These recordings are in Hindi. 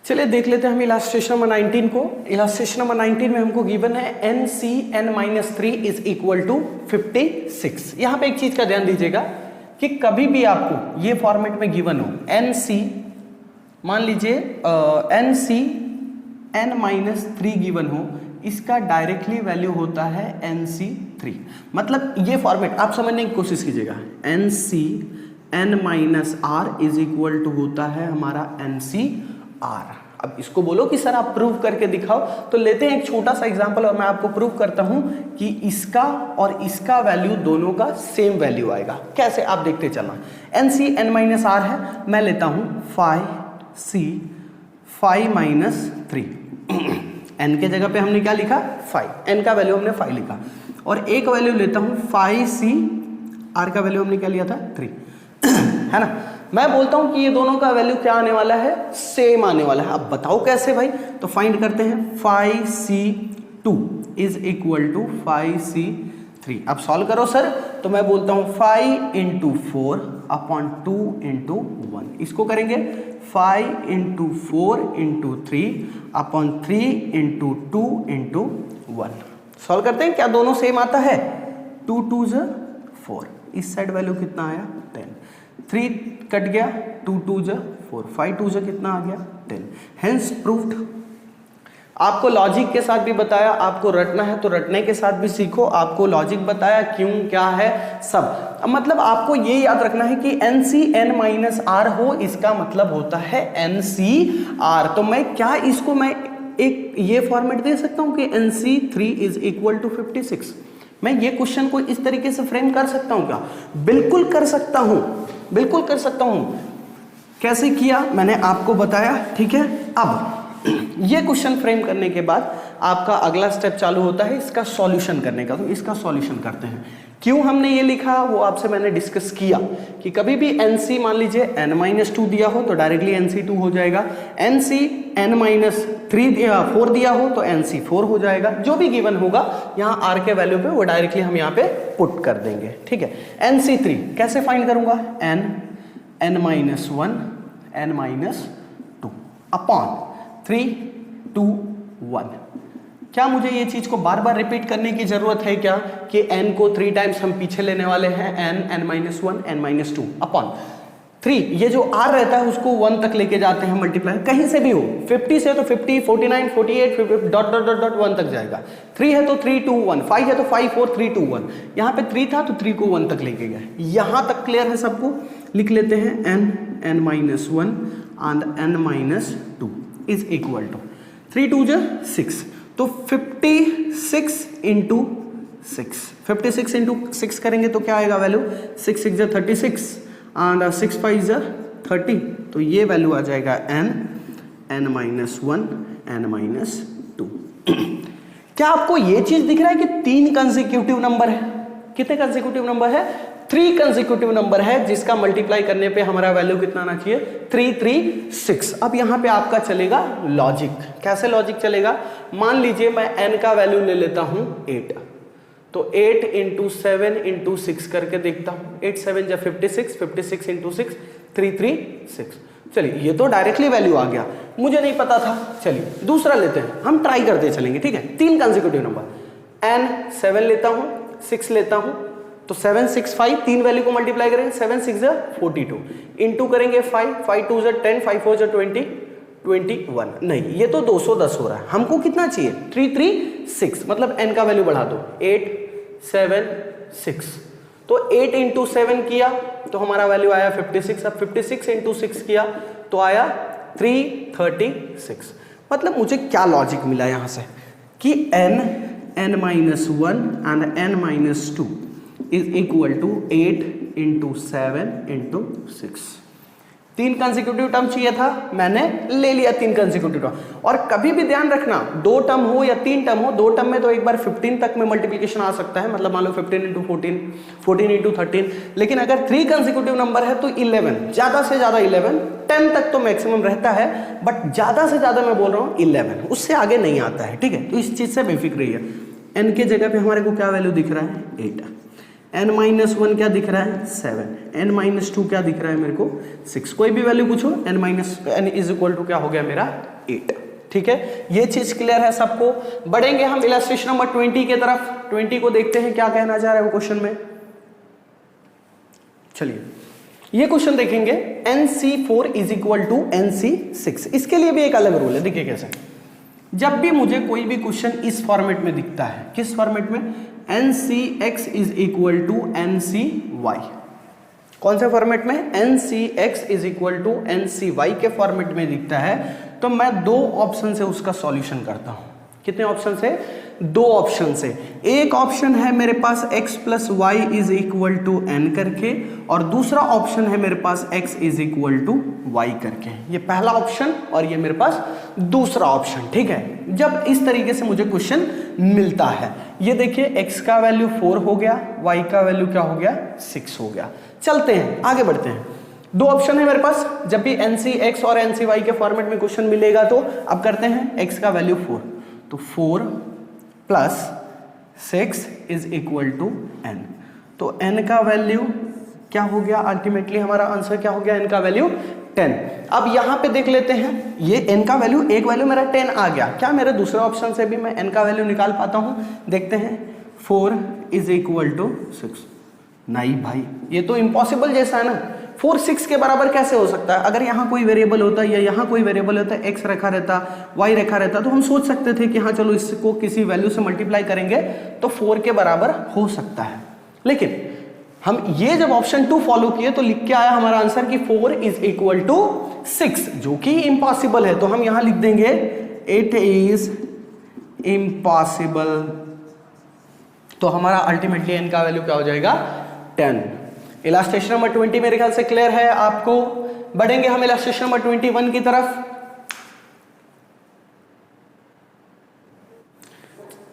चलिए देख लेते हैं हम इलास्ट्रेशन नंबर 19 को। इलास्ट्रेशन नंबर 19 में हमको गिवन है NC(n-3) इज इक्वल टू 56। यहाँ पे एक चीज का ध्यान दीजिएगा कि कभी भी आपको ये फॉर्मेट में गिवन हो NC, मान लीजिए NC(n-3) गिवन हो, इसका डायरेक्टली वैल्यू होता है NC3। मतलब ये फॉर्मेट आप समझने की कोशिश कीजिएगा, NC(n-r) इज इक्वल टू होता है हमारा NCr। अब इसको बोलो कि सर आप प्रूव करके दिखाओ, तो लेते हैं एक छोटा सा एग्जांपल और मैं आपको प्रूव करता हूं कि इसका और इसका वैल्यू दोनों का सेम वैल्यू आएगा। कैसे आप देखते चलना। NC(n-r) है, मैं लेता हूं 5C(5-3) n के जगह पे हमने क्या लिखा 5, n का वैल्यू हमने 5 लिखा, और एक वैल्यू लेता हूं 5C(r) का वैल्यू हमने क्या लिया था 3 है ना। मैं बोलता हूं कि ये दोनों का वैल्यू क्या आने वाला है, सेम आने वाला है। अब बताओ कैसे भाई, तो फाइंड करते हैं 5C2 is equal to 5C3। अब सॉल्व करो सर, तो मैं बोलता हूं 5 × 4 अपॉन 2 × 1। इसको करेंगे 5 × 4 × 3 अपॉन 3 × 2 × 1। सॉल्व करते हैं, क्या दोनों सेम आता है, 2 2 = 4, इस साइड वैल्यू कितना आया 10, 3 कट गया, 2 2 = 4, 5 2 = कितना आ गया 10। Hence proved. आपको लॉजिक के साथ भी बताया, आपको रटना है तो रटने के साथ भी सीखो, आपको लॉजिक बताया क्यों क्या है सब। मतलब आपको ये याद रखना है कि NC(n-r) हो, इसका मतलब होता है NCr। तो मैं क्या इसको मैं एक ये फॉर्मेट दे सकता हूं कि NC3 इज इक्वल टू 56। मैं ये क्वेश्चन को इस तरीके से फ्रेम कर सकता हूं क्या, बिल्कुल कर सकता हूं, बिल्कुल कर सकता हूं। कैसे किया मैंने आपको बताया, ठीक है। अब ये क्वेश्चन फ्रेम करने के बाद आपका अगला स्टेप चालू होता है इसका सॉल्यूशन करने का। तो इसका सॉल्यूशन करते हैं। क्यों हमने ये लिखा वो आपसे मैंने डिस्कस किया कि कभी भी NC मान लीजिए n-2 दिया हो तो डायरेक्टली NC2 हो जाएगा, NC(n-3) 4 दिया हो तो NC4 हो जाएगा। जो भी गिवन होगा यहाँ r के वैल्यू पे वो डायरेक्टली हम यहाँ पे पुट कर देंगे, ठीक है। NC3 कैसे फाइंड करूंगा, n-1 n-2 अपॉन 3 2 1। क्या मुझे ये चीज को बार बार रिपीट करने की जरूरत है क्या कि n को 3 टाइम्स हम पीछे लेने वाले हैं, n-1 n-2 अपॉन 3। ये जो r रहता है उसको 1 तक लेके जाते हैं मल्टीप्लाई, कहीं से भी हो, 50 से तो 50, 49 48 50 डॉट डॉट डॉट डॉट 1 तक जाएगा। 3 है तो 3 2 1, 5 है तो 5 4 3 2 1। यहाँ पे 3 था तो 3 को 1 तक लेके गए। यहाँ तक क्लियर है सबको, लिख लेते हैं n-1 and n-2 is equal to 3 2 = 6, तो 56 × 6, 56 × 6 करेंगे तो क्या आएगा वैल्यू, 6 6 = 36 and 6 5 = 30। तो ये वैल्यू आ जाएगा n-1 n-2। क्या आपको ये चीज दिख रहा है कि 3 कंसेक्यूटिव नंबर है, कितने कंसेक्यूटिव नंबर है, 3 कंसेक्यूटिव नंबर है, जिसका मल्टीप्लाई करने पे हमारा वैल्यू कितना आना चाहिए 336। अब यहां पे आपका चलेगा लॉजिक। कैसे लॉजिक चलेगा, मान लीजिए मैं n का वैल्यू ले लेता हूं 8, तो 8 × 7 × 6 करके देखता हूं, 8 7 = 56, 56 × 6 336। चलिए ये तो डायरेक्टली वैल्यू आ गया, मुझे नहीं पता था। चलिए दूसरा लेते हैं, हम ट्राई करते चलेंगे, ठीक है। 3 कंसेक्यूटिव नंबर, n 7 लेता हूं, 6 लेता हूं, तो 7 6 5, 3 वैल्यू को मल्टीप्लाई करेंगे, 7 6 = 42, इनटू करेंगे 5 5 2 = 10, 5 4 = 20 21। नहीं, ये तो 210 हो रहा है, हमको कितना चाहिए 336। मतलब n का वैल्यू बढ़ा दो, 8 7 6, तो 8 × 7 किया तो हमारा वैल्यू आया 56। अब 56 × 6 किया तो आया 336। मतलब मुझे क्या लॉजिक मिला यहां से कि n-1 and n-2 is equal to 8 × 7 × 6। 3 consecutive term चाहिए था, मैंने ले लिया 3 कंसेक्यूटिव टर्म। और कभी भी ध्यान रखना, 2 टर्म हो या 3 टर्म हो, 2 टर्म में तो एक बार 15 तक में मल्टीप्लिकेशन आ सकता है, मतलब मान लो 15 × 14 14 × 13। लेकिन अगर 3 कंसेक्यूटिव नंबर है तो 11, ज्यादा से ज्यादा 11, 10 तक तो मैक्सिमम रहता है, बट ज्यादा से ज्यादा मैं बोल रहा हूँ 11, उससे आगे नहीं आता है, ठीक है। तो इस चीज से बेफिक्र रहिए। n के जगह पे हमारे को क्या वैल्यू दिख रहा है 8, n-1 क्या दिख रहा है 7, n-2 क्या दिख रहा है मेरे को 6, कोई भी वैल्यू पूछो n इज इक्वल टू क्या हो गया मेरा 8। ठीक है, ये चीज क्लियर है सबको। बढ़ेंगे हम इलस्ट्रेशन नंबर 20 की तरफ। 20 को देखते हैं क्या कहना चाह रहा है वो क्वेश्चन में। चलिए ये क्वेश्चन देखेंगे, NC4 is equal to NC6। इसके लिए भी एक अलग रूल है, देखिए कैसे। जब भी मुझे कोई भी क्वेश्चन इस फॉर्मेट में दिखता है, किस फॉर्मेट में, NCX is equal to NCY, कौन से फॉर्मेट में, NCX is equal to NCY के फॉर्मेट में दिखता है, तो मैं दो ऑप्शन से उसका सॉल्यूशन करता हूं। कितने ऑप्शन से, दो ऑप्शन से। एक ऑप्शन है मेरे पास x plus Y is equal to n करके, और दूसरा ऑप्शन है मेरे पास x is equal to y करके। ये पहला ऑप्शन और ये मेरे पास दूसरा ऑप्शन। ठीक है, जब इस तरीके से मुझे क्वेश्चन मिलता है, ये देखिए x का वैल्यू 4 हो गया, y का वैल्यू क्या हो गया 6 हो गया। चलते हैं आगे बढ़ते हैं। दो ऑप्शन है मेरे पास, जब भी NCX और NCY के फॉर्मेट में क्वेश्चन मिलेगा तो अब करते हैं, x का वैल्यू 4, तो 4 plus 6 is equal to n, तो n का वैल्यू क्या हो गया, अल्टीमेटली हमारा आंसर क्या हो गया, n का वैल्यू 10। अब यहां पे देख लेते हैं, ये n का वैल्यू, एक वैल्यू मेरा 10 आ गया, क्या मेरे दूसरे ऑप्शन से भी मैं n का वैल्यू निकाल पाता हूं, देखते हैं। 4 इज इक्वल टू 6, नहीं भाई ये तो इम्पॉसिबल जैसा है ना, 4 6 के बराबर कैसे हो सकता है। अगर यहाँ कोई वेरिएबल होता या यहाँ कोई वेरिएबल होता, x रखा रहता, y रखा रहता, तो हम सोच सकते थे कि हाँ चलो इसको किसी वैल्यू से मल्टीप्लाई करेंगे तो 4 के बराबर हो सकता है। लेकिन हम ये जब ऑप्शन 2 फॉलो किए तो लिख के आया हमारा आंसर कि 4 इज इक्वल टू 6, जो कि इम्पॉसिबल है। तो हम यहां लिख देंगे इट इज इम्पॉसिबल, तो हमारा अल्टीमेटली n का वैल्यू क्या हो जाएगा 10। इलास्ट्रेशन नंबर 20 मेरे ख्याल से क्लियर है आपको। बढ़ेंगे हम इलास्ट्रेशन नंबर 21 की तरफ।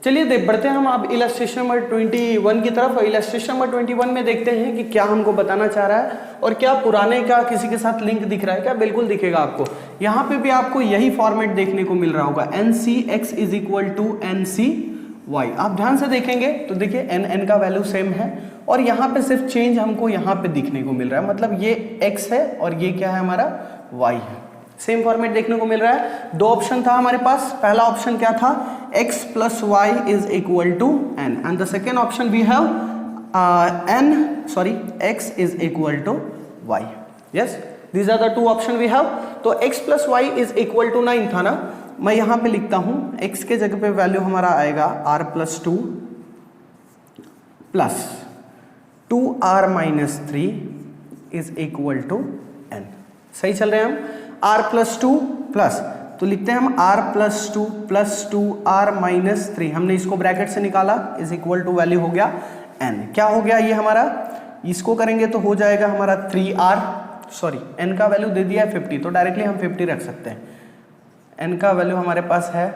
चलिए बढ़ते हैं हम अब इलास्ट्रेशन नंबर 21 की तरफ। इलास्ट्रेशन नंबर 21 में देखते हैं कि क्या हमको बताना चाह रहा है और क्या पुराने का किसी के साथ लिंक दिख रहा है क्या, बिल्कुल दिखेगा आपको। यहाँ पे भी आपको यही फॉर्मेट देखने को मिल रहा होगा, NCX is equal to NCY। आप ध्यान से देखेंगे तो देखिए n का वैल्यू सेम है और यहाँ पे सिर्फ चेंज हमको यहाँ पे दिखने को मिल रहा है, मतलब ये x है और ये क्या है हमारा y है। सेम फॉर्मेट देखने को मिल रहा है। दो ऑप्शन था हमारे पास, पहला ऑप्शन क्या था, x plus Y is equal to n, and the second option we have x is equal to y। Yes, these are the two option we have. तो x plus Y is equal to 9 था ना, मैं यहां पे लिखता हूं x के जगह पे वैल्यू हमारा आएगा r plus 2 plus 2r minus 3 is equal to n। सही चल रहे हैं हम, r प्लस 2 प्लस, तो लिखते हैं हम r plus 2 plus 2r minus 3, हमने इसको ब्रैकेट से निकाला, इज इक्वल टू वैल्यू हो गया n। क्या हो गया ये हमारा, इसको करेंगे तो हो जाएगा हमारा 3r, सॉरी n का वैल्यू दे दिया है 50, तो डायरेक्टली हम 50 रख सकते हैं। n का वैल्यू हमारे पास है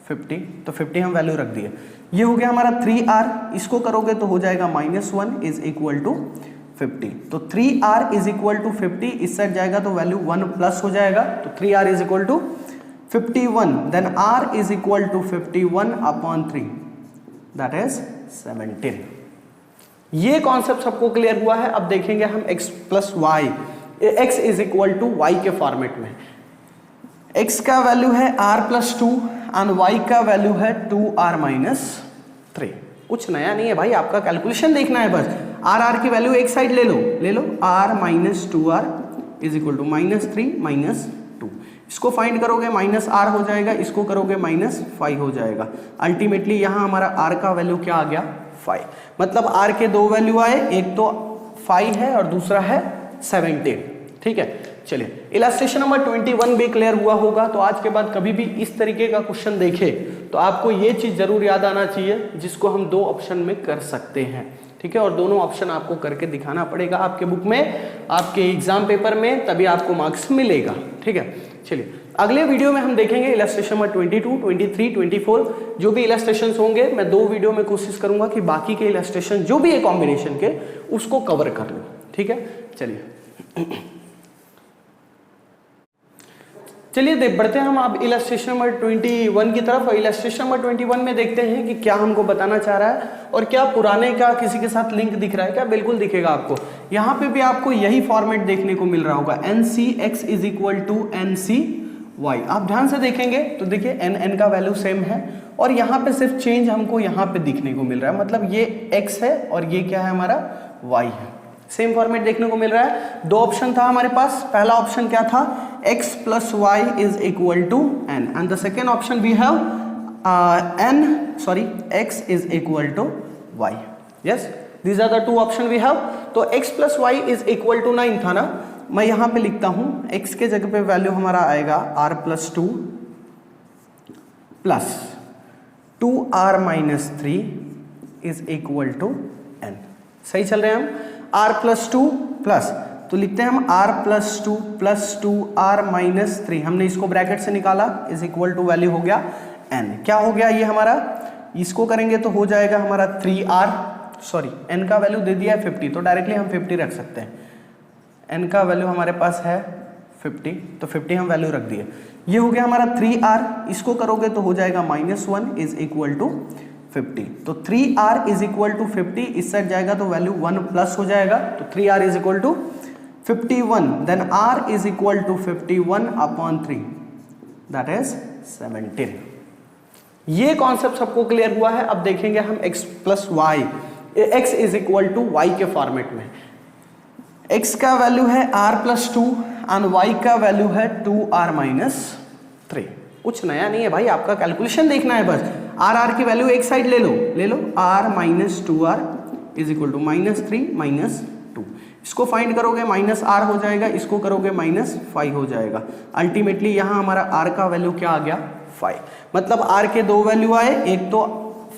50, तो 50 हम वैल्यू रख दिए। ये हो गया हमारा 3r, इसको करोगे तो हो जाएगा -1 इज इक्वल टू 50, तो 3r इज इक्वल टू 50, इस साइड जाएगा तो वैल्यू 1 प्लस हो जाएगा, तो 3r is equal to 51, then r is equal to 51 upon 3, that is 17। ये कॉन्सेप्ट सबको क्लियर हुआ है। अब देखेंगे हम x plus Y, x is equal to y के फॉर्मेट में। x का वैल्यू है r प्लस 2 एंड y का वैल्यू है 2r माइनस 3। कुछ नया नहीं है भाई, आपका कैलकुलेशन देखना है बस। r की वैल्यू एक साइड ले लो, r minus 2r is equal to -3 minus 2, इसको फाइंड करोगे -r हो जाएगा, इसको करोगे -5 हो जाएगा। अल्टीमेटली यहाँ हमारा r का वैल्यू क्या आ गया 5, मतलब r के दो वैल्यू आए, एक तो 5 है और दूसरा है 17। ठीक है, चलिए इलास्ट्रेशन नंबर 21 भी क्लियर हुआ होगा। तो आज के बाद कभी भी इस तरीके का क्वेश्चन देखे तो आपको ये चीज जरूर याद आना चाहिए, जिसको हम दो ऑप्शन में कर सकते हैं। ठीक है, और दोनों ऑप्शन आपको करके दिखाना पड़ेगा आपके बुक में, आपके एग्जाम पेपर में, तभी आपको मार्क्स मिलेगा। ठीक है, चलिए अगले वीडियो में हम देखेंगे इलास्ट्रेशन नंबर 22, 23, 24, जो भी इलास्ट्रेशन होंगे मैं 2 वीडियो में कोशिश करूंगा कि बाकी के इलास्ट्रेशन जो भी है कॉम्बिनेशन के उसको कवर कर लूँ। ठीक है, चलिए बढ़ते हैं हम अब इलस्ट्रेशन नंबर 21 की तरफ। और इलस्ट्रेशन नंबर 21 में देखते हैं कि क्या हमको बताना चाह रहा है और क्या पुराने का किसी के साथ लिंक दिख रहा है क्या। बिल्कुल दिखेगा आपको। यहाँ पे भी आपको यही फॉर्मेट देखने को मिल रहा होगा, NCX is equal to NCY। आप ध्यान से देखेंगे तो देखिए n का वैल्यू सेम है और यहाँ पे सिर्फ चेंज हमको यहाँ पे दिखने को मिल रहा है, मतलब ये x है और ये क्या है हमारा y है। सेम फॉर्मेट देखने को मिल रहा है। दो ऑप्शन था हमारे पास। पहला ऑप्शन क्या था, x plus Y is equal to n, and the second option we have x is equal to y। Yes, these are the two option we have. तो x plus Y is equal to 9 था ना, मैं यहां पे लिखता हूं x के जगह पे वैल्यू हमारा आएगा r plus 2 plus 2r minus 3 is equal to n। सही चल रहे हैं हम। r प्लस 2 प्लस, तो लिखते हैं हम r plus 2 plus 2r minus 3, हमने इसको ब्रैकेट से निकाला, इज इक्वल टू वैल्यू हो गया n। क्या हो गया ये हमारा, इसको करेंगे तो हो जाएगा हमारा 3r, सॉरी n का वैल्यू दे दिया है 50, तो डायरेक्टली हम 50 रख सकते हैं। n का वैल्यू हमारे पास है 50, तो 50 हम वैल्यू रख दिए। ये हो गया हमारा 3r, इसको करोगे तो हो जाएगा -1 इज इक्वल टू 50। तो 3r इज इक्वल टू 50, इस साइड जाएगा तो वैल्यू 1 प्लस हो जाएगा, तो 3r is equal to 51, then r is equal to 51 upon 3, that is 17। ये कॉन्सेप्ट सबको क्लियर हुआ है। अब देखेंगे हम x plus Y, x is equal to Y के फॉर्मेट में। x का वैल्यू है r प्लस 2 एंड y का वैल्यू है 2r माइनस 3। कुछ नया नहीं है भाई, आपका कैलकुलेशन देखना है बस। r की वैल्यू एक साइड ले लो, r minus 2r is equal to -3 minus 2। इसको फाइंड करोगे -r हो जाएगा, इसको करोगे -5 हो जाएगा। अल्टीमेटली यहाँ हमारा r का वैल्यू क्या आ गया, 5। मतलब r के दो वैल्यू आए, एक तो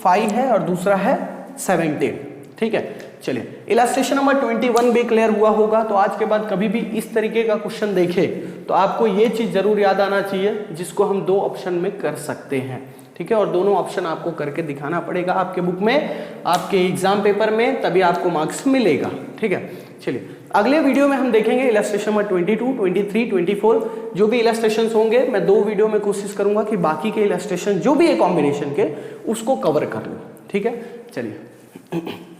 5 है और दूसरा है 17। ठीक है, चलिए इलस्ट्रेशन नंबर 21 भी क्लियर हुआ होगा। तो आज के बाद कभी भी इस तरीके का क्वेश्चन देखे तो आपको ये चीज जरूर याद आना चाहिए, जिसको हम दो ऑप्शन में कर सकते हैं। ठीक है, और दोनों ऑप्शन आपको करके दिखाना पड़ेगा आपके बुक में, आपके एग्जाम पेपर में, तभी आपको मार्क्स मिलेगा। ठीक है, चलिए अगले वीडियो में हम देखेंगे इलस्ट्रेशन नंबर 22, 23, 24 जो भी इलस्ट्रेशंस होंगे। मैं 2 वीडियो में कोशिश करूंगा कि बाकी के इलस्ट्रेशन जो भी है कॉम्बिनेशन के, उसको कवर कर लूँ। ठीक है, चलिए।